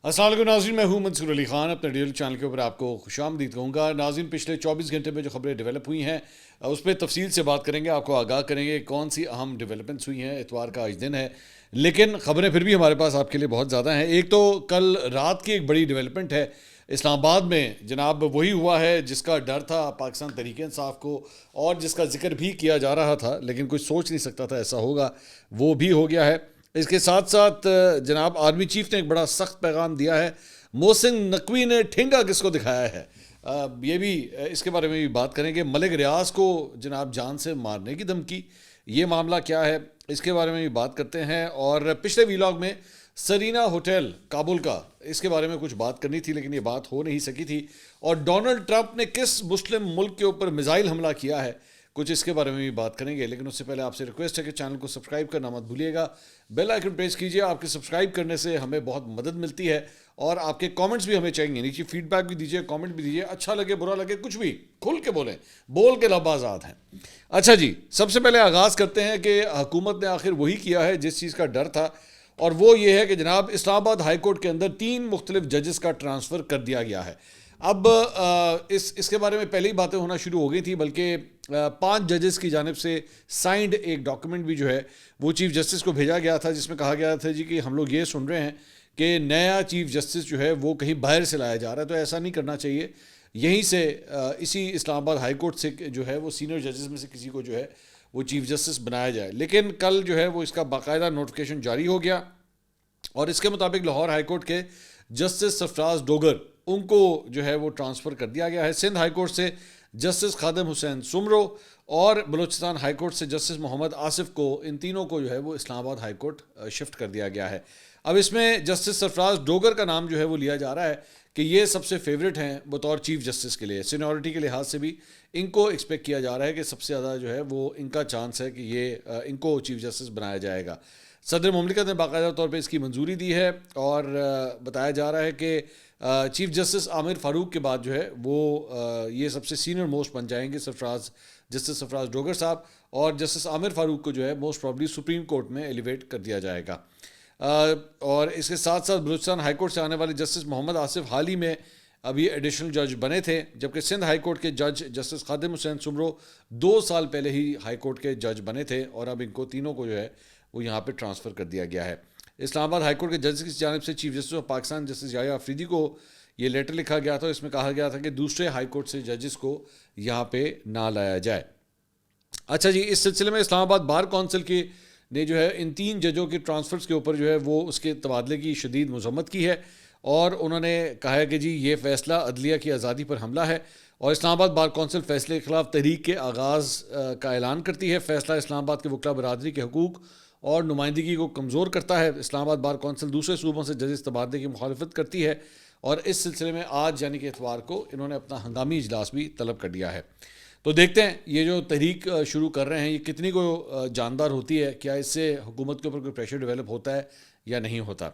السلام علیکم ناظرین، میں ہوں منصور علی خان. اپنے ڈیل چینل کے اوپر آپ کو خوش آمدید کہوں گا. ناظرین، پچھلے 24 گھنٹے میں جو خبریں ڈیولپ ہوئی ہیں اس پہ تفصیل سے بات کریں گے، آپ کو آگاہ کریں گے کون سی اہم ڈیولپمنٹس ہوئی ہیں. اتوار کا آج دن ہے لیکن خبریں پھر بھی ہمارے پاس آپ کے لیے بہت زیادہ ہیں. ایک تو کل رات کی ایک بڑی ڈیولپمنٹ ہے اسلام آباد میں جناب، وہی ہوا ہے جس کا ڈر تھا پاکستان تحریک انصاف کو اور جس کا ذکر بھی کیا جا رہا تھا لیکن کوئی سوچ نہیں سکتا تھا ایسا ہوگا، وہ بھی ہو گیا ہے. اس کے ساتھ ساتھ جناب آرمی چیف نے ایک بڑا سخت پیغام دیا ہے. محسن نقوی نے ٹھنگا کس کو دکھایا ہے، یہ بھی اس کے بارے میں بھی بات کریں گے. ملک ریاض کو جناب جان سے مارنے کی دھمکی، یہ معاملہ کیا ہے اس کے بارے میں بھی بات کرتے ہیں. اور پچھلے ویلاگ میں سرینا ہوٹل کابل کا، اس کے بارے میں کچھ بات کرنی تھی لیکن یہ بات ہو نہیں سکی تھی. اور ڈونلڈ ٹرمپ نے کس مسلم ملک کے اوپر میزائل حملہ کیا ہے، کچھ اس کے بارے میں بھی بات کریں گے. لیکن اس سے پہلے آپ سے ریکویسٹ ہے کہ چینل کو سبسکرائب کرنا مت بھولیے گا، بیل آئیکن پریس کیجیے. آپ کے سبسکرائب کرنے سے ہمیں بہت مدد ملتی ہے اور آپ کے کامنٹس بھی ہمیں چاہیے. نیچے فیڈ بیک بھی دیجیے، کامنٹ بھی دیجیے، اچھا لگے برا لگے کچھ بھی کھل کے بولیں، بول کے لب آزاد ہیں. اچھا جی، سب سے پہلے آغاز کرتے ہیں کہ حکومت نے آخر وہی کیا ہے جس چیز کا ڈر تھا، اور وہ یہ ہے کہ جناب اسلام آباد ہائی کورٹ کے اندر 3 مختلف ججز کا ٹرانسفر کر دیا گیا ہے. اب اس کے بارے میں پہلے ہی باتیں ہونا شروع ہو گئی تھی، بلکہ 5 ججز کی جانب سے سائنڈ ایک ڈاکومنٹ بھی جو ہے وہ چیف جسٹس کو بھیجا گیا تھا، جس میں کہا گیا تھا جی کہ ہم لوگ یہ سن رہے ہیں کہ نیا چیف جسٹس جو ہے وہ کہیں باہر سے لایا جا رہا ہے، تو ایسا نہیں کرنا چاہیے. یہیں سے اسی اسلام آباد ہائی کورٹ سے جو ہے وہ سینئر ججز میں سے کسی کو جو ہے وہ چیف جسٹس بنایا جائے. لیکن کل جو ہے وہ اس کا باقاعدہ نوٹیفکیشن جاری ہو گیا اور اس کے مطابق لاہور ہائی کورٹ کے جسٹس سرفراز ڈوگر، ان کو جو ہے وہ ٹرانسفر کر دیا گیا ہے. سندھ ہائی کورٹ سے جسٹس خادم حسین سمرو اور بلوچستان ہائی کورٹ سے جسٹس محمد آصف کو، ان تینوں کو جو ہے وہ اسلام آباد ہائی کورٹ شفٹ کر دیا گیا ہے. اب اس میں جسٹس سرفراز ڈوگر کا نام جو ہے وہ لیا جا رہا ہے کہ یہ سب سے فیوریٹ ہیں بطور چیف جسٹس کے لیے. سینیورٹی کے لحاظ سے بھی ان کو ایکسپیکٹ کیا جا رہا ہے کہ سب سے زیادہ جو ہے وہ ان کا چانس ہے کہ یہ ان کو چیف جسٹس بنایا جائے گا. صدر مملکت نے باقاعدہ طور پہ اس کی منظوری دی ہے اور بتایا جا رہا ہے کہ چیف جسٹس عامر فاروق کے بعد جو ہے وہ یہ سب سے سینئر موسٹ بن جائیں گے جسٹس سرفراز ڈوگر صاحب، اور جسٹس عامر فاروق کو جو ہے موسٹ پرابلی سپریم کورٹ میں ایلیویٹ کر دیا جائے گا. اور اس کے ساتھ ساتھ بلوچستان ہائی کورٹ سے آنے والے جسٹس محمد آصف حال ہی میں ابھی ایڈیشنل جج بنے تھے، جبکہ سندھ ہائی کورٹ کے جج جسٹس خادم حسین سمرو 2 سال پہلے ہی ہائی کورٹ کے جج بنے تھے اور اب ان کو تینوں کو جو ہے وہ یہاں پہ ٹرانسفر کر دیا گیا ہے. اسلام آباد ہائی کورٹ کے ججز کی جانب سے chief justice of Pakistan justice Yahya Afridi کو یہ لیٹر لکھا گیا تھا. اس میں کہا گیا تھا کہ دوسرے ہائی کورٹ سے ججز کو یہاں پہ نہ لایا جائے. اچھا جی، اس سلسلے میں اسلام آباد بار کونسل کی نے جو ہے ان 3 ججوں کے ٹرانسفرز کے اوپر جو ہے وہ اس کے تبادلے کی شدید مذمت کی ہے اور انہوں نے کہا ہے کہ جی یہ فیصلہ عدلیہ کی آزادی پر حملہ ہے اور اسلام آباد بار کونسل فیصلے کے خلاف تحریک کے آغاز کا اعلان کرتی ہے. فیصلہ اسلام آباد کے وکلاء برادری کے حقوق اور نمائندگی کو کمزور کرتا ہے. اسلام آباد بار کونسل دوسرے صوبوں سے ججز تبادلے کی مخالفت کرتی ہے اور اس سلسلے میں آج یعنی کہ اتوار کو انہوں نے اپنا ہنگامی اجلاس بھی طلب کر لیا ہے. تو دیکھتے ہیں یہ جو تحریک شروع کر رہے ہیں یہ کتنی کو جاندار ہوتی ہے، کیا اس سے حکومت کے اوپر کوئی پریشر ڈیولپ ہوتا ہے یا نہیں ہوتا.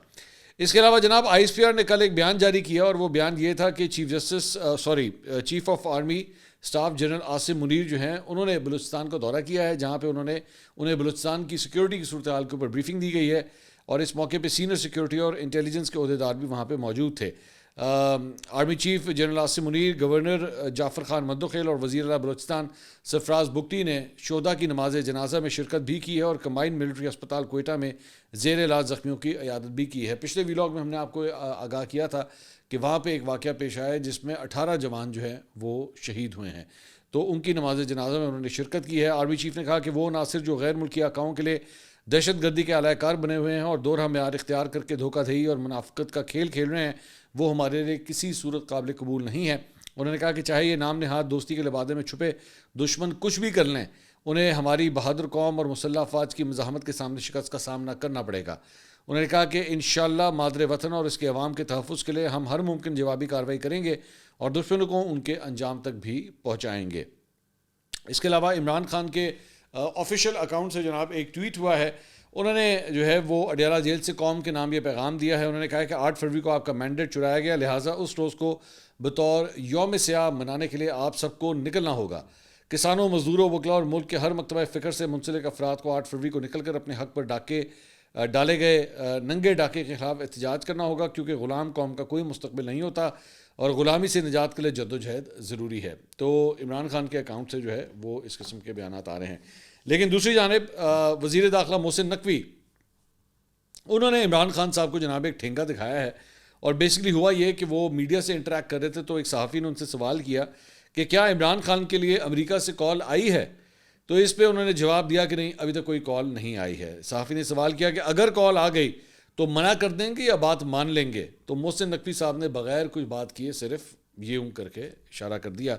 اس کے علاوہ جناب آئی ایس پی آر نے کل ایک بیان جاری کیا اور وہ بیان یہ تھا کہ chief of army staff general Asim Munir جو ہیں انہوں نے بلوچستان کا دورہ کیا ہے، جہاں پہ انہیں بلوچستان کی سیکیورٹی کی صورتحال کے اوپر بریفنگ دی گئی ہے اور اس موقع پہ سینئر سیکیورٹی اور انٹیلیجنس کے عہدیدار بھی وہاں پہ موجود تھے. Army chief general Asim Munir, governor Jafar Khan Mandokhail اور وزیر اعلیٰ بلوچستان سرفراز بگٹی نے شہداء کی نماز جنازہ میں شرکت بھی کی ہے اور کمبائنڈ ملٹری ہسپتال کوئٹہ میں زیر علاج زخمیوں کی عیادت بھی کی ہے. پچھلے ویلاگ میں ہم نے آپ کو آگاہ کیا تھا کہ وہاں پہ ایک واقعہ پیش آیا ہے جس میں 18 جوان جو ہیں وہ شہید ہوئے ہیں، تو ان کی نماز جنازہ میں انہوں نے شرکت کی ہے. آرمی چیف نے کہا کہ وہ عناصر جو غیر ملکی آقاؤں کے لیے دہشت گردی کے اعلی کار بنے ہوئے ہیں اور دورہ معیار اختیار کر کے دھوکہ دہی اور منافقت کا کھیل کھیل رہے ہیں، وہ ہمارے لیے کسی صورت قابل قبول نہیں ہے. انہوں نے کہا کہ چاہے یہ نام نہاد دوستی کے لبادے میں چھپے دشمن کچھ بھی کر لیں، انہیں ہماری بہادر قوم اور مسلح افواج کی مزاحمت کے سامنے شکست کا سامنا کرنا پڑے گا. انہوں نے کہا کہ انشاءاللہ مادر وطن اور اس کے عوام کے تحفظ کے لیے ہم ہر ممکن جوابی کارروائی کریں گے اور دشمنوں کو ان کے انجام تک بھی پہنچائیں گے. اس کے علاوہ عمران خان کے آفیشیل اکاؤنٹ سے جناب ایک ٹویٹ ہوا ہے، انہوں نے جو ہے وہ اڈیالہ جیل سے قوم کے نام یہ پیغام دیا ہے. انہوں نے کہا کہ 8 فروری کو آپ کا مینڈیٹ چرایا گیا، لہٰذا اس روز کو بطور یوم سیاہ منانے کے لیے آپ سب کو نکلنا ہوگا. کسانوں، مزدوروں، وکلاء اور ملک کے ہر مکتبہ فکر سے منسلک افراد کو 8 فروری کو نکل کر اپنے حق پر ڈاکے ڈالے گئے ننگے ڈاکے کے خلاف احتجاج کرنا ہوگا، کیونکہ غلام قوم کا کوئی مستقبل نہیں ہوتا اور غلامی سے نجات کے لیے جد و جہد ضروری ہے۔ تو عمران خان کے اکاؤنٹ سے جو ہے وہ اس قسم کے بیانات آ رہے ہیں۔ لیکن دوسری جانب وزیر داخلہ محسن نقوی، انہوں نے عمران خان صاحب کو جناب ایک ٹھینگا دکھایا ہے، اور بیسکلی ہوا یہ کہ وہ میڈیا سے انٹریکٹ کر رہے تھے تو ایک صحافی نے ان سے سوال کیا کہ کیا عمران خان کے لیے امریکہ سے کال آئی ہے، تو اس پہ انہوں نے جواب دیا کہ نہیں، ابھی تک کوئی کال نہیں آئی ہے۔ صحافی نے سوال کیا کہ اگر کال آ گئی تو منع کر دیں گے یا بات مان لیں گے، تو محسن نقوی صاحب نے بغیر کچھ بات کیے صرف یہ کر کے اشارہ کر دیا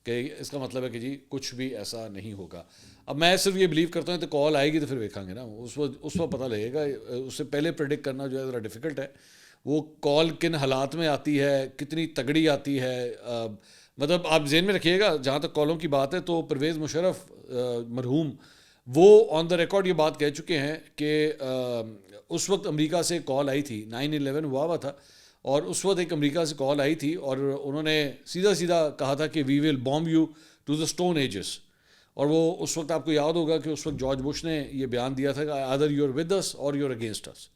کہ اس کا مطلب ہے کہ جی کچھ بھی ایسا نہیں ہوگا۔ اب میں صرف یہ بلیو کرتا ہوں تو کال آئے گی تو پھر دیکھیں گے نا، اس وقت پتہ لگے گا۔ اس سے پہلے پریڈکٹ کرنا جو ہے ذرا ڈیفیکلٹ ہے، وہ کال کن حالات میں آتی ہے، کتنی تگڑی آتی ہے۔ مطلب آپ ذہن میں رکھیے گا، جہاں تک کالوں کی بات ہے تو پرویز مشرف مرحوم وہ آن دا ریکارڈ یہ بات کہہ چکے ہیں کہ اس وقت امریکہ سے کال آئی تھی، 9/11 ہوا تھا، اور اس وقت ایک امریکہ سے کال آئی تھی اور انہوں نے سیدھا کہا تھا کہ we will bomb you to the stone ages. اور وہ اس وقت آپ کو یاد ہوگا کہ اس وقت جارج بش نے یہ بیان دیا تھا کہ either you are with us or you are against اس،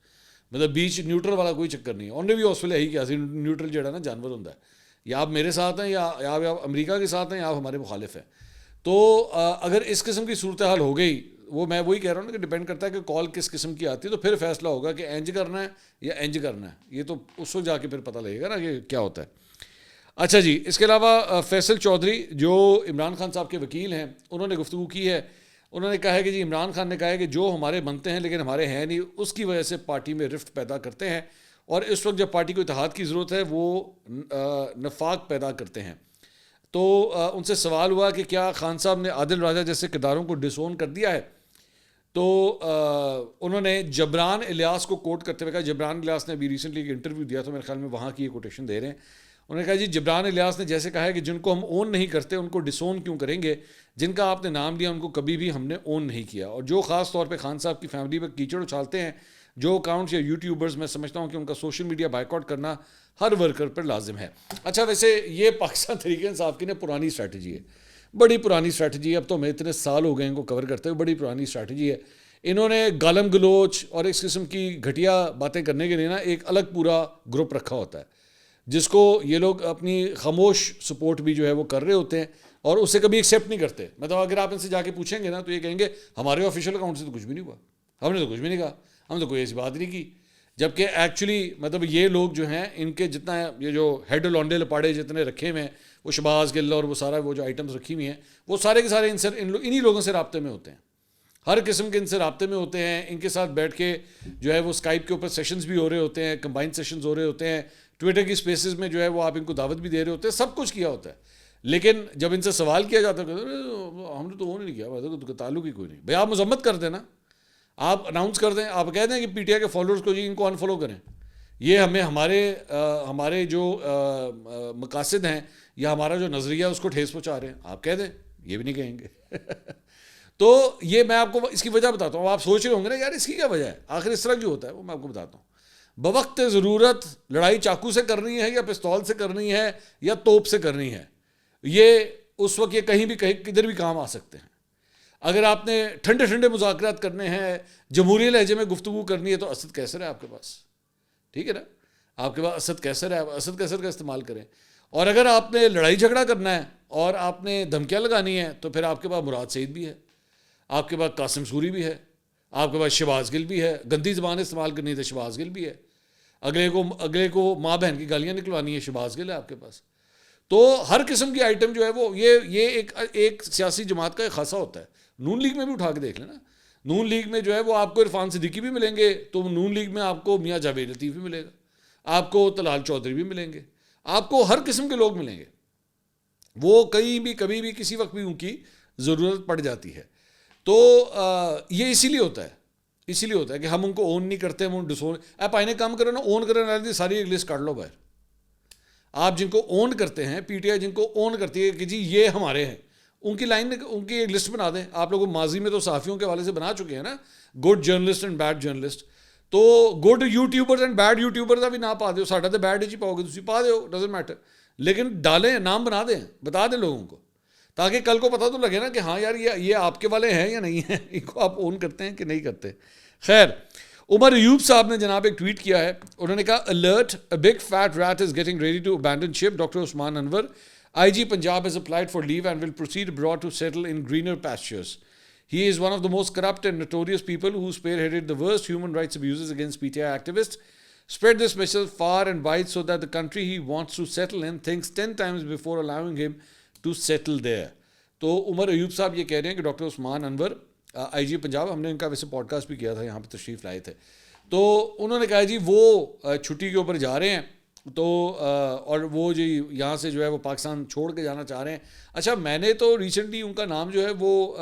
مطلب بیچ نیوٹرل والا کوئی چکر نہیں ہے۔ انہوں نے بھی اس ویلے یہی کیا سی، نیوٹرل جڑا نا جانور ہوتا ہے، یا آپ میرے ساتھ ہیں یا آپ امریکہ کے ساتھ ہیں یا آپ ہمارے مخالف ہیں۔ تو اگر اس قسم کی صورتحال ہو گئی، وہ میں وہی کہہ رہا ہوں نا کہ ڈپینڈ کرتا ہے کہ کال کس قسم کی آتی ہے، تو پھر فیصلہ ہوگا کہ انج کرنا ہے یا انج کرنا ہے۔ یہ تو اس وقت جا کے پھر پتہ لگے گا نا کہ کیا ہوتا ہے۔ اچھا جی، اس کے علاوہ فیصل چودھری جو عمران خان صاحب کے وکیل ہیں، انہوں نے گفتگو کی ہے۔ انہوں نے کہا ہے کہ جی عمران خان نے کہا ہے کہ جو ہمارے بنتے ہیں لیکن ہمارے ہیں نہیں، اس کی وجہ سے پارٹی میں رفٹ پیدا کرتے ہیں، اور اس وقت جب پارٹی کو اتحاد کی ضرورت ہے وہ نفاق پیدا کرتے ہیں۔ تو ان سے سوال ہوا کہ کیا خان صاحب نے عادل راجہ جیسے کرداروں کو ڈس اون کر دیا ہے، تو انہوں نے جبران الیاس کو کوٹ کرتے ہوئے کہا، جبران الیاس نے ابھی ریسنٹلی ایک انٹرویو دیا تو میرے خیال میں وہاں کی یہ کوٹیشن دے رہے ہیں۔ انہوں نے کہا جی جبران الیاس نے جیسے کہا ہے کہ جن کو ہم اون نہیں کرتے ان کو ڈس اون کیوں کریں گے، جن کا آپ نے نام لیا ان کو کبھی بھی ہم نے اون نہیں کیا، اور جو خاص طور پہ خان صاحب کی فیملی پہ کیچڑ اچھالتے ہیں، جو اکاؤنٹس یا یوٹیوبرز، میں سمجھتا ہوں کہ ان کا سوشل میڈیا بائیک آؤٹ کرنا ہر ورکر پر لازم ہے۔ اچھا، ویسے یہ پاکستان تحریک انصاف کی نے پرانی اسٹریٹجی ہے، بڑی پرانی اسٹریٹجی ہے، اب تو ہمیں اتنے سال ہو گئے ان کو کور کرتے ہوئے، بڑی پرانی اسٹریٹجی ہے۔ انہوں نے گالم گلوچ اور اس قسم کی گھٹیا باتیں کرنے کے لیے نا ایک الگ پورا گروپ رکھا ہوتا ہے، جس کو یہ لوگ اپنی خاموش سپورٹ بھی جو ہے وہ کر رہے ہوتے ہیں اور اسے کبھی ایکسیپٹ نہیں کرتے۔ مطلب اگر آپ ان سے جا کے پوچھیں گے نا تو یہ کہیں گے ہمارے آفیشیل اکاؤنٹ سے تو کچھ بھی نہیں ہوا، ہم نے تو کچھ بھی نہیں کہا، ہم تو کوئی ایسی بات نہیں کی۔ جبکہ ایکچولی مطلب یہ لوگ جو ہیں، ان کے جتنا یہ جو ہیڈ لونڈے لپاڑے جتنے رکھے ہوئے ہیں، وہ شباز گل اور وہ سارا وہ جو آئٹمس رکھی ہوئی ہیں، وہ سارے کے سارے انہی لوگوں سے رابطے میں ہوتے ہیں، ہر قسم کے ان سے رابطے میں ہوتے ہیں۔ ان کے ساتھ بیٹھ کے جو ہے وہ اسکائپ کے اوپر سیشنز بھی ہو رہے ہوتے ہیں، کمبائن سیشنز ہو رہے ہوتے ہیں، ٹویٹر کی اسپیسز میں جو ہے وہ آپ ان کو دعوت بھی دے رہے ہوتے ہیں، سب کچھ کیا ہوتا ہے۔ لیکن جب ان سے سوال کیا جاتا ہے ہم نے تو وہ نہیں کیا، تعلق ہی کوئی نہیں۔ بھائی آپ مذمت کر دیں نا، آپ اناؤنس کر دیں، آپ کہہ دیں کہ پی ٹی آئی کے فالوورز کو جی ان کو انفالو کریں، یہ ہمیں ہمارے جو مقاصد ہیں یا ہمارا جو نظریہ ہے اس کو ٹھیس پہنچا رہے ہیں، آپ کہہ دیں، یہ بھی نہیں کہیں گے۔ تو یہ میں آپ کو اس کی وجہ بتاتا ہوں۔ آپ سوچ رہے ہوں گے نا یار اس کی کیا وجہ ہے، آخر اس طرح جو ہوتا ہے وہ میں آپ کو بتاتا ہوں۔ بوقت ضرورت لڑائی چاقو سے کرنی ہے یا پستول سے کرنی ہے یا توپ سے کرنی ہے، یہ اس وقت یہ کہیں بھی کدھر بھی کام آ سکتے ہیں۔ اگر آپ نے ٹھنڈے ٹھنڈے مذاکرات کرنے ہیں، جمہوری لہجے میں گفتگو کرنی ہے، تو اسد کیسر ہے آپ کے پاس، ٹھیک ہے نا، آپ کے پاس اسد کیسر ہے، اسد کیسر کا استعمال کریں۔ اور اگر آپ نے لڑائی جھگڑا کرنا ہے اور آپ نے دھمکیاں لگانی ہیں تو پھر آپ کے پاس مراد سعید بھی ہے، آپ کے پاس قاسم سوری بھی ہے، آپ کے پاس شہباز گل بھی ہے، گندی زبان استعمال کرنی ہے تو شہباز گل بھی ہے، اگلے کو ماں بہن کی گالیاں نکلوانی ہے، شہباز گل ہے آپ کے پاس۔ تو ہر قسم کی آئٹم جو ہے وہ یہ ایک سیاسی جماعت کا ایک خاصہ ہوتا ہے۔ نون لیگ میں بھی اٹھا کے دیکھ لینا، نون لیگ میں جو ہے وہ آپ کو عرفان صدیقی بھی ملیں گے، تو نون لیگ میں آپ کو میاں جاوید لطیف بھی ملے گا، آپ کو طلال چودھری بھی ملیں گے، آپ کو ہر قسم کے لوگ ملیں گے، وہ کہیں بھی کبھی بھی کسی وقت بھی ان کی ضرورت پڑ جاتی ہے۔ تو یہ اسی لیے ہوتا ہے کہ ہم ان کو اون نہیں کرتے، ہم ان ڈسون آپ آئینے کام کرو نا، اون کرنے والی ساری ایک لسٹ کاٹ لو باہر۔ آپ جن کو اون کرتے ہیں، پی ٹی آئی جن کو اون کرتی ہے کہ جی یہ ہمارے ہیں، ان کی لائن ان کی ایک لسٹ بنا دیں۔ آپ لوگ ماضی میں تو صحافیوں کے حوالے سے بنا چکے ہیں نا، good journalist and bad journalist, تو good YouTubers and bad YouTuber کا بھی نام پا دو، ساڈا تو بیڈ ہی پاؤ گے، تسی پا دو، ڈزنٹ میٹر، لیکن ڈالیں، نام بنا دیں، بتا دیں لوگوں کو، تاکہ کل کو پتہ تو لگے نا کہ ہاں یار یہ آپ کے والے ہیں یا نہیں ہیں، ان کو آپ اون کرتے ہیں کہ نہیں کرتے۔ خیر، عمر ایوب صاحب نے جناب ایک ٹویٹ کیا ہے, انہوں نے کہا alert a big fat rat is getting ready to abandon ship. Dr. Usman Anwar, IG Punjab has applied for leave and will proceed abroad to settle in greener pastures. He is one of the most corrupt and notorious people who spearheaded the worst human rights abuses against PTI activists. Spread this message far and wide so that the country he wants to settle in thinks 10 times before allowing him to settle there. تو عمر ایوب صاحب یہ کہہ رہے ہیں کہ doctor عثمان انور آئی جی پنجاب, ہم نے ان کا ویسے پوڈ کاسٹ بھی کیا تھا, یہاں پہ تشریف لائے تھے, تو انہوں نے کہا جی وہ چھٹی کے اوپر جا رہے ہیں تو اور وہ جی یہاں سے جو ہے وہ پاکستان چھوڑ کے جانا چاہ رہے ہیں. اچھا میں نے تو ریسنٹلی ان کا نام جو ہے وہ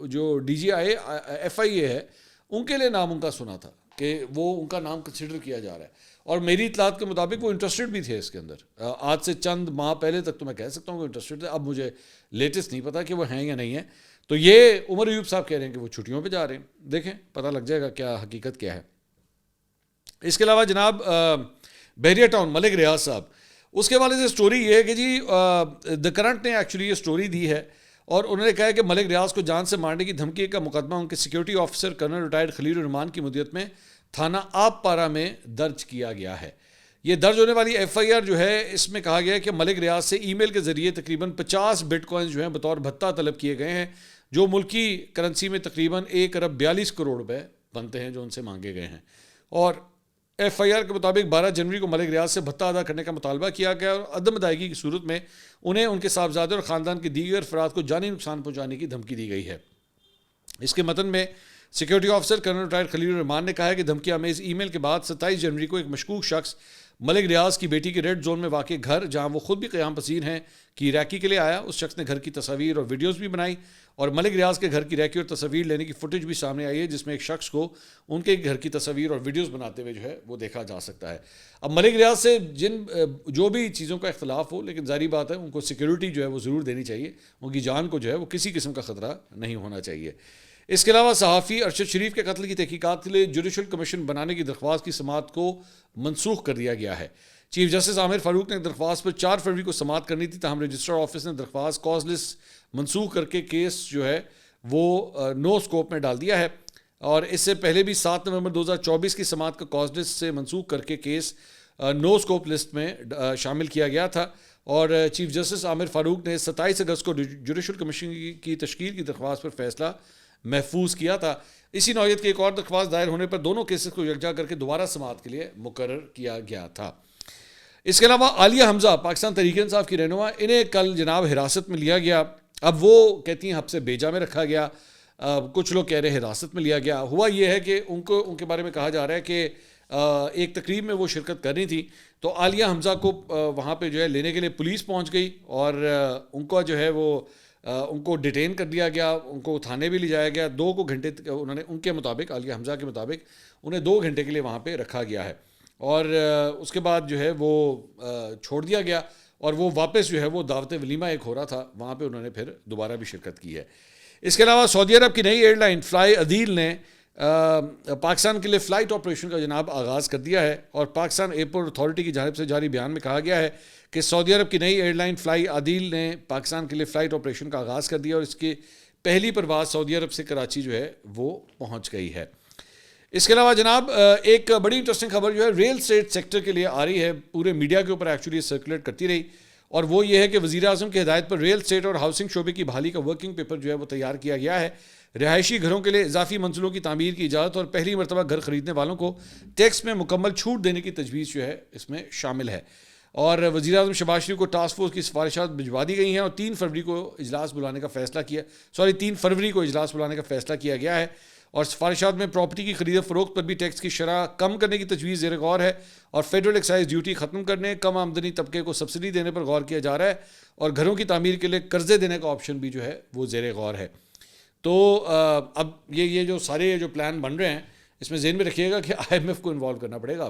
جو ڈی جی آئی ایف آئی اے ہے ان کے لیے نام ان کا سنا تھا کہ وہ ان کا نام کنسیڈر کیا جا رہا ہے, اور میری اطلاعات کے مطابق وہ انٹرسٹڈ بھی تھے اس کے اندر. آج سے چند ماہ پہلے تک تو میں کہہ سکتا ہوں کہ انٹرسٹڈ تھے, اب مجھے لیٹسٹ نہیں پتا کہ وہ ہیں یا نہیں ہیں. تو یہ عمر ایوب صاحب کہہ رہے ہیں کہ وہ چھٹیوں پہ جا رہے ہیں, دیکھیں پتہ لگ جائے گا کیا حقیقت کیا ہے. اس کے علاوہ جناب بحریہ ٹاؤن ملک ریاض صاحب, اس کے والے سے اسٹوری یہ ہے کہ جی دا کرنٹ نے ایکچولی یہ اسٹوری دی ہے, اور انہوں نے کہا ہے کہ ملک ریاض کو جان سے مارنے کی دھمکی کا مقدمہ ان کے سیکورٹی آفیسر کرنل ریٹائرڈ خلیل الرحمان کی مدیت میں تھانہ آپ پارہ میں درج کیا گیا ہے. یہ درج ہونے والی ایف آئی آر جو ہے اس میں کہا گیا ہے کہ ملک ریاض سے ای میل کے ذریعے تقریباً 50 بٹ کوائنز جو ہیں بطور بھتہ طلب کیے گئے ہیں, جو ملکی کرنسی میں تقریباً 1 ارب 42 کروڑ روپے بنتے ہیں جو ان سے مانگے گئے ہیں. اور ایف آئی آر کے مطابق 12 جنوری کو ملک ریاض سے بھتہ ادا کرنے کا مطالبہ کیا گیا, اور عدم ادائیگی کی صورت میں انہیں ان کے صاحبزادے اور خاندان کے دیگر افراد کو جانی نقصان پہنچانے کی دھمکی دی گئی ہے. اس کے متن میں سیکورٹی آفیسر کرنل ریٹائرڈ خلیل الرحمان نے کہا ہے کہ دھمکی آمیز ای میل کے بعد 27 جنوری کو ایک مشکوک شخص ملک ریاض کی بیٹی کے ریڈ زون میں واقع گھر, جہاں وہ خود بھی قیام پذیر ہیں, کی ریکی کے لیے آیا. اس شخص نے گھر کی تصاویر اور ویڈیوز بھی بنائی, اور ملک ریاض کے گھر کی ریکی اور تصاویر لینے کی فوٹیج بھی سامنے آئی ہے, جس میں ایک شخص کو ان کے گھر کی تصاویر اور ویڈیوز بناتے ہوئے جو ہے وہ دیکھا جا سکتا ہے. اب ملک ریاض سے جو بھی چیزوں کا اختلاف ہو, لیکن ظاہری بات ہے ان کو سیکورٹی جو ہے وہ ضرور دینی چاہیے, ان کی جان کو جو ہے وہ کسی قسم کا خطرہ نہیں ہونا چاہیے. اس کے علاوہ صحافی ارشد شریف کے قتل کی تحقیقات کے لیے جوڈیشل کمیشن بنانے کی درخواست کی سماعت کو منسوخ کر دیا گیا ہے. چیف جسٹس عامر فاروق نے درخواست پر 4 فروری کو سماعت کرنی تھی, تاہم رجسٹرار آفس نے درخواست کاز لیس منسوخ کر کے کیس جو ہے وہ نو اسکوپ میں ڈال دیا ہے, اور اس سے پہلے بھی 7 نومبر 2024 کی سماعت کا کاز لیس سے منسوخ کر کے کیس نو اسکوپ لسٹ میں شامل کیا گیا تھا. اور چیف جسٹس عامر فاروق نے 27 اگست کو جوڈیشل کمیشن کی تشکیل کی درخواست پر فیصلہ محفوظ کیا تھا. اسی نوعیت کی ایک اور درخواست دائر ہونے پر دونوں کیسز کو یکجا کر کے دوبارہ سماعت کے لیے مقرر کیا گیا تھا. اس کے علاوہ عالیہ حمزہ پاکستان تحریک انصاف کی رہنما, انہیں کل جناب حراست میں لیا گیا. اب وہ کہتی ہیں حبس بیجا میں رکھا گیا, کچھ لوگ کہہ رہے ہیں حراست میں لیا گیا. ہوا یہ ہے کہ ان کے بارے میں کہا جا رہا ہے کہ ایک تقریب میں وہ شرکت کر رہی تھی, تو عالیہ حمزہ کو وہاں پہ جو ہے لینے کے لیے پولیس پہنچ گئی, اور ان کو جو ہے وہ ان کو ڈیٹین کر دیا گیا, ان کو تھانے بھی لے جایا گیا. 2 گھنٹے انہوں نے ان کے مطابق عالیہ حمزہ کے مطابق انہیں 2 گھنٹے کے لیے وہاں پہ رکھا گیا ہے, اور اس کے بعد جو ہے وہ چھوڑ دیا گیا, اور وہ واپس جو ہے وہ دعوت ولیمہ ایک ہو رہا تھا وہاں پہ انہوں نے پھر دوبارہ بھی شرکت کی ہے. اس کے علاوہ سعودی عرب کی نئی ایئر لائن فلائی عدیل نے پاکستان کے لیے فلائٹ آپریشن کا جناب آغاز کر دیا ہے, اور پاکستان ایئرپورٹ اتھارٹی کی جانب سے جاری بیان میں کہا گیا ہے کہ سعودی عرب کی نئی ایئر لائن فلائی عدیل نے پاکستان کے لیے فلائٹ آپریشن کا آغاز کر دیا, اور اس کی پہلی پرواز سعودی عرب سے کراچی جو ہے وہ پہنچ گئی ہے. اس کے علاوہ جناب ایک بڑی انٹرسٹنگ خبر جو ہے ریل اسٹیٹ سیکٹر کے لیے آ رہی ہے, پورے میڈیا کے اوپر ایکچولی سرکولیٹ کرتی رہی, اور وہ یہ ہے کہ وزیر اعظم کی ہدایت پر ریل اسٹیٹ اور ہاؤسنگ شعبے کی بحالی کا ورکنگ پیپر جو ہے وہ تیار کیا گیا ہے. رہائشی گھروں کے لیے اضافی منزلوں کی تعمیر کی اجازت اور پہلی مرتبہ گھر خریدنے والوں کو ٹیکس میں مکمل چھوٹ دینے کی تجویز جو ہے اس میں شامل ہے. اور وزیر اعظم شہباز شریف کو ٹاسک فورس کی سفارشات بھجوا دی گئی ہیں, اور 3 فروری کو اجلاس بلانے کا فیصلہ کیا گیا ہے. اور سفارشات میں پراپرٹی کی خرید و فروخت پر بھی ٹیکس کی شرح کم کرنے کی تجویز زیر غور ہے, اور فیڈرل ایکسائز ڈیوٹی ختم کرنے, کم آمدنی طبقے کو سبسڈی دینے پر غور کیا جا رہا ہے, اور گھروں کی تعمیر کے لیے قرضے دینے کا آپشن بھی جو ہے وہ زیر غور ہے. تو اب یہ جو سارے جو پلان بن رہے ہیں اس میں ذہن میں رکھیے گا کہ آئی ایم ایف کو انوالو کرنا پڑے گا,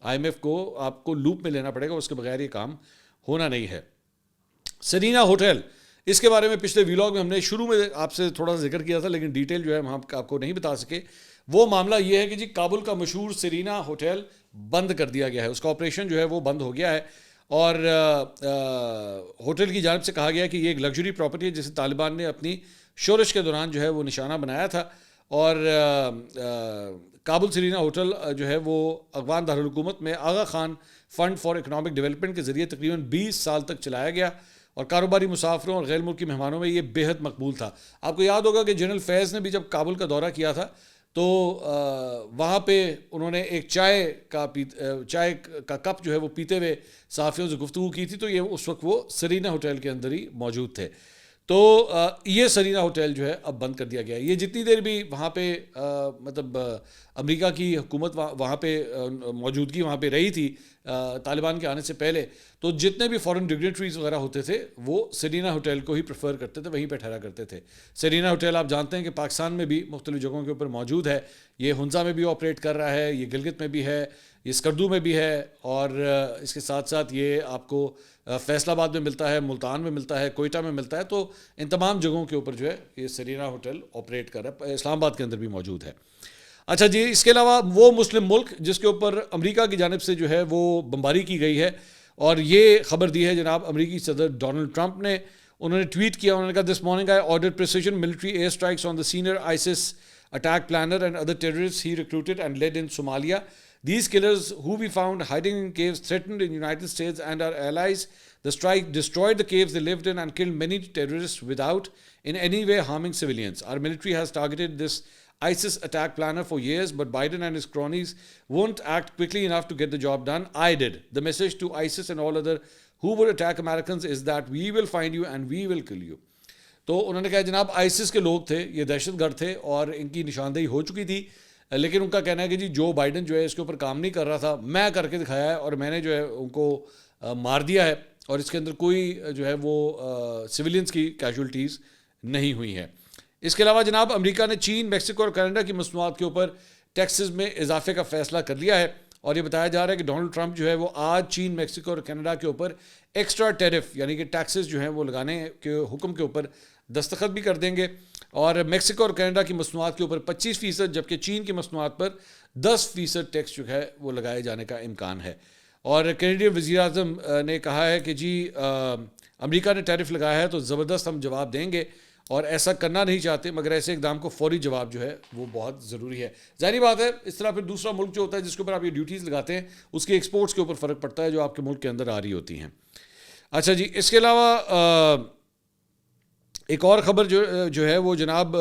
آئی ایم ایف کو آپ کو لوپ میں لینا پڑے گا, اس کے بغیر یہ کام ہونا نہیں ہے. سرینا ہوٹل, اس کے بارے میں پچھلے ویلاگ میں ہم نے شروع میں آپ سے تھوڑا سا ذکر کیا تھا, لیکن ڈیٹیل جو ہے ہم آپ کو نہیں بتا سکے. وہ معاملہ یہ ہے کہ جی کابل کا مشہور سرینا ہوٹل بند کر دیا گیا ہے, اس کا آپریشن جو ہے وہ بند ہو گیا ہے, اور ہوٹل کی جانب سے کہا گیا کہ یہ ایک لگژری پراپرٹی ہے جسے طالبان نے اپنی شورش کے دوران جو ہے وہ نشانہ بنایا تھا, اور کابل سرینا ہوٹل جو ہے وہ افغان دارالحکومت میں Aga Khan fund for economic development کے ذریعے تقریباً 20 سال تک چلایا گیا اور کاروباری مسافروں اور غیر ملکی مہمانوں میں یہ بے حد مقبول تھا. آپ کو یاد ہوگا کہ جنرل فیض نے بھی جب کابل کا دورہ کیا تھا تو وہاں پہ انہوں نے ایک چائے کا کپ جو ہے وہ پیتے ہوئے صحافیوں سے گفتگو کی تھی, تو یہ اس وقت وہ سرینا ہوٹل کے اندر ہی موجود تھے. تو یہ سرینا ہوٹل جو ہے اب بند کر دیا گیا ہے. یہ جتنی دیر بھی وہاں پہ مطلب امریکہ کی حکومت وہاں پہ موجودگی وہاں پہ رہی تھی طالبان کے آنے سے پہلے, تو جتنے بھی فورن ڈگنیٹریز وغیرہ ہوتے تھے وہ سرینا ہوٹل کو ہی پریفر کرتے تھے, وہیں پہ ٹھہرا کرتے تھے. سرینا ہوٹل آپ جانتے ہیں کہ پاکستان میں بھی مختلف جگہوں کے اوپر موجود ہے. یہ ہنزا میں بھی آپریٹ کر رہا ہے, یہ گلگت میں بھی ہے, یہ اسکردو میں بھی ہے, اور اس کے ساتھ ساتھ یہ آپ کو فیصل آباد میں ملتا ہے, ملتان میں ملتا ہے, کوئٹہ میں ملتا ہے. تو ان تمام جگہوں کے اوپر جو ہے یہ سرینا ہوٹل آپریٹ کر رہا ہے, اسلام آباد کے اندر بھی موجود ہے. اچھا جی, اس کے علاوہ وہ مسلم ملک جس کے اوپر امریکہ کی جانب سے جو ہے وہ بمباری کی گئی ہے, اور یہ خبر دی ہے جناب امریکی صدر ڈونلڈ ٹرمپ نے. انہوں نے ٹویٹ کیا, انہوں نے کہا this morning I ordered precision military air strikes on the senior ISIS attack planner and other terrorists he recruited and led in Somalia. These killers, who we found hiding in caves, threatened the United States and our allies. The strike destroyed the caves they lived in and killed many terrorists without in any way harming civilians. Our military has targeted this ISIS attack planner for years, but Biden and his cronies won't act quickly enough to get the job done. I did. The message to ISIS and all other who would attack Americans is that we will find you and we will kill you. تو انہوں نے کہا جناب ISIS کے لوگ تھے, یہ دہشت گرد تھے اور ان کی نشاندہی ہو چکی تھی, لیکن ان کا کہنا ہے کہ جی جو بائیڈن جو ہے اس کے اوپر کام نہیں کر رہا تھا, میں کر کے دکھایا ہے اور میں نے جو ہے ان کو مار دیا ہے, اور اس کے اندر کوئی جو ہے وہ سویلینز کی کیجولٹیز نہیں ہوئی ہیں. اس کے علاوہ جناب امریکہ نے چین, میکسیکو اور کینیڈا کی مصنوعات کے اوپر ٹیکسز میں اضافے کا فیصلہ کر لیا ہے, اور یہ بتایا جا رہا ہے کہ ڈونلڈ ٹرمپ جو ہے وہ آج چین, میکسیکو اور کینیڈا کے اوپر ایکسٹرا ٹیرف یعنی کہ ٹیکسز جو ہیں وہ لگانے کے حکم کے اوپر دستخط بھی کر دیں گے, اور میکسیکو اور کینیڈا کی مصنوعات کے اوپر 25%, جبکہ چین کی مصنوعات پر 10% ٹیکس جو ہے وہ لگائے جانے کا امکان ہے. اور کینیڈین وزیر اعظم نے کہا ہے کہ جی امریکہ نے ٹیرف لگایا ہے تو زبردست ہم جواب دیں گے, اور ایسا کرنا نہیں چاہتے, مگر ایسے اقدام کو فوری جواب جو ہے وہ بہت ضروری ہے. ظاہری بات ہے اس طرح پھر دوسرا ملک جو ہوتا ہے جس کے اوپر آپ یہ ڈیوٹیز لگاتے ہیں اس کی ایکسپورٹس کے اوپر فرق پڑتا ہے جو آپ کے ملک کے اندر آ رہی ہوتی ہیں. اچھا جی, اس کے علاوہ ایک اور خبر جو ہے وہ جناب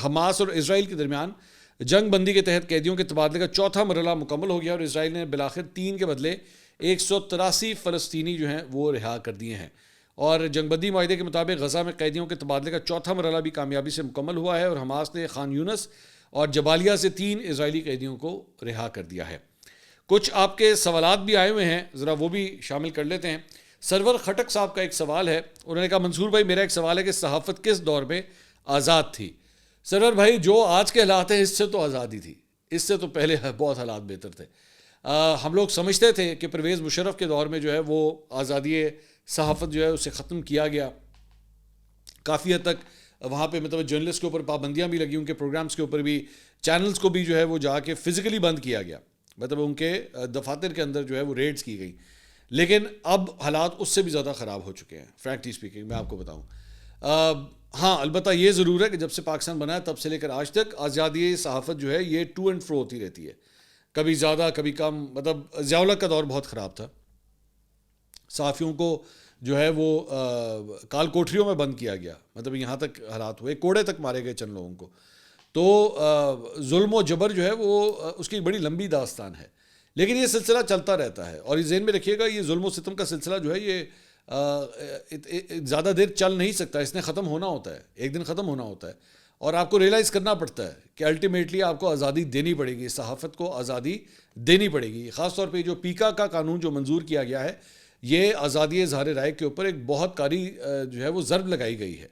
حماس اور اسرائیل کے درمیان جنگ بندی کے تحت قیدیوں کے تبادلے کا چوتھا مرحلہ مکمل ہو گیا, اور اسرائیل نے بالآخر 3 کے بدلے 183 فلسطینی جو ہیں وہ رہا کر دیے ہیں. اور جنگ بندی معاہدے کے مطابق غزہ میں قیدیوں کے تبادلے کا چوتھا مرحلہ بھی کامیابی سے مکمل ہوا ہے, اور حماس نے خان یونس اور جبالیہ سے 3 اسرائیلی قیدیوں کو رہا کر دیا ہے. کچھ آپ کے سوالات بھی آئے ہوئے ہیں, ذرا وہ بھی شامل کر لیتے ہیں. سرور خٹک صاحب کا ایک سوال ہے, انہوں نے کہا منصور بھائی میرا ایک سوال ہے کہ صحافت کس دور میں آزاد تھی؟ سرور بھائی جو آج کے حالات ہیں اس سے تو آزادی تھی, اس سے تو پہلے بہت حالات بہتر تھے. ہم لوگ سمجھتے تھے کہ پرویز مشرف کے دور میں جو ہے وہ آزادی صحافت جو ہے اسے ختم کیا گیا, کافی حد تک وہاں پہ مطلب جرنلسٹ کے اوپر پابندیاں بھی لگی, ان کے پروگرامز کے اوپر بھی, چینلز کو بھی جو ہے وہ جا کے فزیکلی بند کیا گیا, مطلب ان کے دفاتر کے اندر جو ہے وہ ریڈز کی گئی. لیکن اب حالات اس سے بھی زیادہ خراب ہو چکے ہیں فرینکلی اسپیکنگ, میں آپ کو بتاؤں. ہاں البتہ یہ ضرور ہے کہ جب سے پاکستان بنا ہے تب سے لے کر آج تک آزادی صحافت جو ہے یہ ٹو اینڈ فرو ہوتی رہتی ہے, کبھی زیادہ کبھی کم. مطلب ضیاء الحق کا دور بہت خراب تھا, صحافیوں کو جو ہے وہ کال کوٹریوں میں بند کیا گیا, مطلب یہاں تک حالات ہوئے, کوڑے تک مارے گئے چند لوگوں کو. تو ظلم و جبر جو ہے وہ اس کی بڑی لمبی داستان ہے, لیکن یہ سلسلہ چلتا رہتا ہے. اور یہ ذہن میں رکھیے گا یہ ظلم و ستم کا سلسلہ جو ہے یہ زیادہ دیر چل نہیں سکتا, اس نے ختم ہونا ہوتا ہے, ایک دن ختم ہونا ہوتا ہے. اور آپ کو ریئلائز کرنا پڑتا ہے کہ الٹیمیٹلی آپ کو آزادی دینی پڑے گی, صحافت کو آزادی دینی پڑے گی. خاص طور پہ جو پیکا کا قانون جو منظور کیا گیا ہے یہ آزادی اظہار رائے کے اوپر ایک بہت کاری جو ہے وہ ضرب لگائی گئی ہے,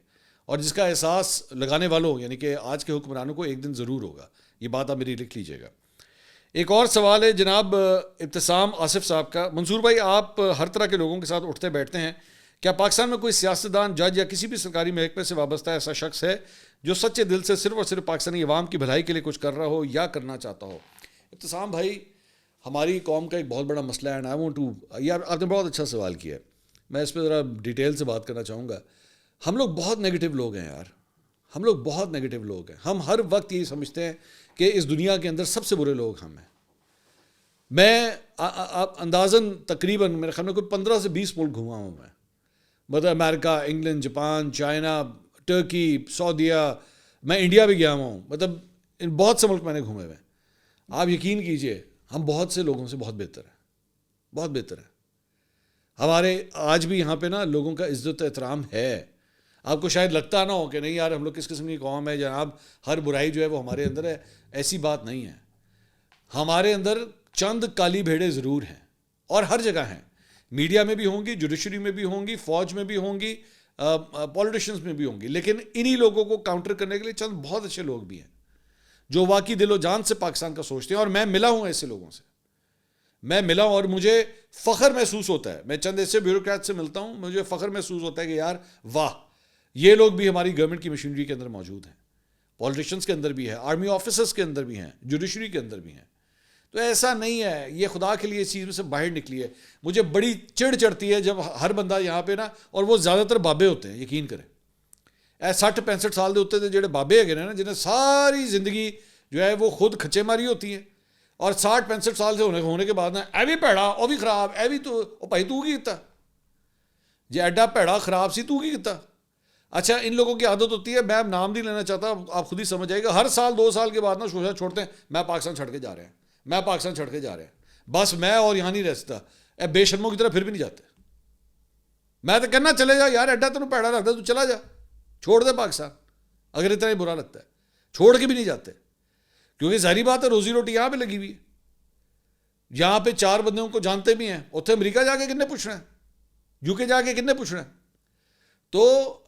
اور جس کا احساس لگانے والوں یعنی کہ آج کے حکمرانوں کو ایک دن ضرور ہوگا. یہ بات آپ میری لکھ لیجیے گا. ایک اور سوال ہے جناب ابتسام آصف صاحب کا. منصور بھائی آپ ہر طرح کے لوگوں کے ساتھ اٹھتے بیٹھتے ہیں, کیا پاکستان میں کوئی سیاستدان, جج یا کسی بھی سرکاری محکمے سے وابستہ ایسا شخص ہے جو سچے دل سے صرف اور صرف پاکستانی عوام کی بھلائی کے لیے کچھ کر رہا ہو یا کرنا چاہتا ہو؟ ابتسام بھائی ہماری قوم کا ایک بہت بڑا مسئلہ ہے, اینڈ آئی وانٹ ٹو, یار آپ نے بہت اچھا سوال کیا ہے, میں اس پہ ذرا ڈیٹیل سے بات کرنا چاہوں گا. ہم لوگ بہت نیگیٹو لوگ ہیں یار, ہم لوگ بہت نگیٹو لوگ ہیں. ہم ہر وقت یہی سمجھتے ہیں کہ اس دنیا کے اندر سب سے برے لوگ ہم ہیں. میں اندازاً تقریباً میرے خیال میں کوئی 15 سے 20 ملک گھما ہوں میں. مطلب امریکہ، انگلینڈ، جاپان، چائنا، ٹرکی، سعودیہ، میں انڈیا بھی گیا ہوں. مطلب ان بہت سے ملک میں نے گھومے ہوئے ہیں. آپ یقین کیجئے ہم بہت سے لوگوں سے بہت بہتر ہیں، بہت بہتر ہیں. ہمارے آج بھی یہاں پہ نا لوگوں کا عزت و احترام ہے. آپ کو شاید لگتا نہ ہو کہ نہیں یار ہم لوگ کس قسم کی قوم ہے جناب، ہر برائی جو ہے وہ ہمارے اندر ہے. ایسی بات نہیں ہے. ہمارے اندر چند کالی بھیڑیں ضرور ہیں اور ہر جگہ ہیں. میڈیا میں بھی ہوں گی، جوڈیشری میں بھی ہوں گی، فوج میں بھی ہوں گی، پولیٹیشنز میں بھی ہوں گی. لیکن انہی لوگوں کو کاؤنٹر کرنے کے لیے چند بہت اچھے لوگ بھی ہیں جو واقعی دل و جان سے پاکستان کا سوچتے ہیں. اور میں ملا ہوں ایسے لوگوں سے، میں ملا ہوں اور مجھے فخر محسوس ہوتا ہے. میں چند ایسے بیوروکریٹ سے ملتا ہوں، مجھے فخر محسوس ہوتا ہے کہ یار واہ، یہ لوگ بھی ہماری گورنمنٹ کی مشینری کے اندر موجود ہیں. پولیٹیشنز کے اندر بھی ہے، آرمی آفیسرز کے اندر بھی ہیں، جوڈیشری کے اندر بھی ہیں. تو ایسا نہیں ہے، یہ خدا کے لیے اس چیز میں سے باہر نکلی ہے. مجھے بڑی چڑ چڑھتی ہے جب ہر بندہ یہاں پہ نا، اور وہ زیادہ تر بابے ہوتے ہیں، یقین کریں. 60-65 سال دے ہوتے تھے جڑے بابے ہے نا، جنہیں ساری زندگی جو ہے وہ خود کھچے ماری ہوتی ہیں، اور 60-65 سال سے ہونے کے بعد نا اے بھی پیڑا او بھی خراب، اے بھی تو بھائی تو کی کیتا جی، ایڈا پیڑا خراب سی تو کی کیتا. اچھا ان لوگوں کی عادت ہوتی ہے، میں اب نام نہیں لینا چاہتا، آپ خود ہی سمجھ جائے گا، ہر سال 2 سال کے بعد نا سوچا چھوڑتے ہیں میں پاکستان چھڑ کے جا رہے ہیں، میں پاکستان چھڑ کے جا رہے ہیں، بس میں اور یہاں نہیں رہ سکتا. اے بے شرموں کی طرح پھر بھی نہیں جاتے. میں تو کہنا چلے جا یار، ایڈا تینوں پیڑا رکھتا تو چلا جا، چھوڑ دے پاکستان. اگر اتنا ہی برا لگتا ہے چھوڑ کے بھی نہیں جاتے، کیونکہ ظاہری بات ہے روزی روٹی یہاں پہ لگی ہوئی ہے. یہاں پہ 4 بندوں کو جانتے بھی ہیں، اتنے امریکہ جا کے کتنے پوچھنا ہے، یو کے جا کے کتنے پوچھنا ہے. تو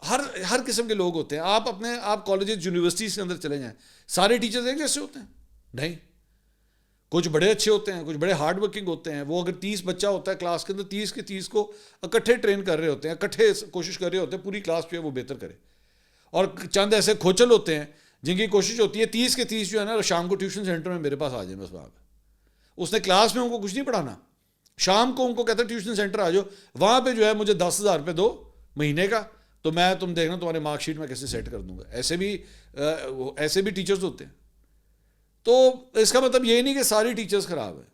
ہر قسم کے لوگ ہوتے ہیں. آپ کالجز یونیورسٹیز کے اندر چلے جائیں، سارے ٹیچرز ایک جیسے ہوتے ہیں؟ نہیں. کچھ بڑے اچھے ہوتے ہیں، کچھ بڑے ہارڈ ورکنگ ہوتے ہیں. وہ اگر 30 بچہ ہوتا ہے کلاس کے اندر، 30 کے 30 کو اکٹھے ٹرین کر رہے ہوتے ہیں، اکٹھے کوشش کر رہے ہوتے ہیں پوری کلاس جو ہے وہ بہتر کرے. اور چند ایسے کھوچل ہوتے ہیں جن کی کوشش ہوتی ہے 30 کے 30 جو ہے نا شام کو ٹیوشن سینٹر میں میرے پاس آ جائیں. بس وہاں پہ اس نے کلاس میں ان کو کچھ نہیں پڑھانا، شام کو ان کو کہتا ہے ٹیوشن سینٹر آ جاؤ، وہاں پہ جو ہے مجھے 10,000 روپے دو مہینے کا، تو میں تم دیکھنا تمہارے مارک شیٹ میں کیسے سیٹ کر دوں گا. ایسے بھی ٹیچرز ہوتے ہیں. تو اس کا مطلب یہ نہیں کہ ساری ٹیچرز خراب ہیں،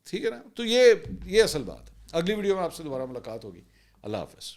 ٹھیک ہے نا. تو یہ اصل بات ہے. اگلی ویڈیو میں آپ سے دوبارہ ملاقات ہوگی. اللہ حافظ.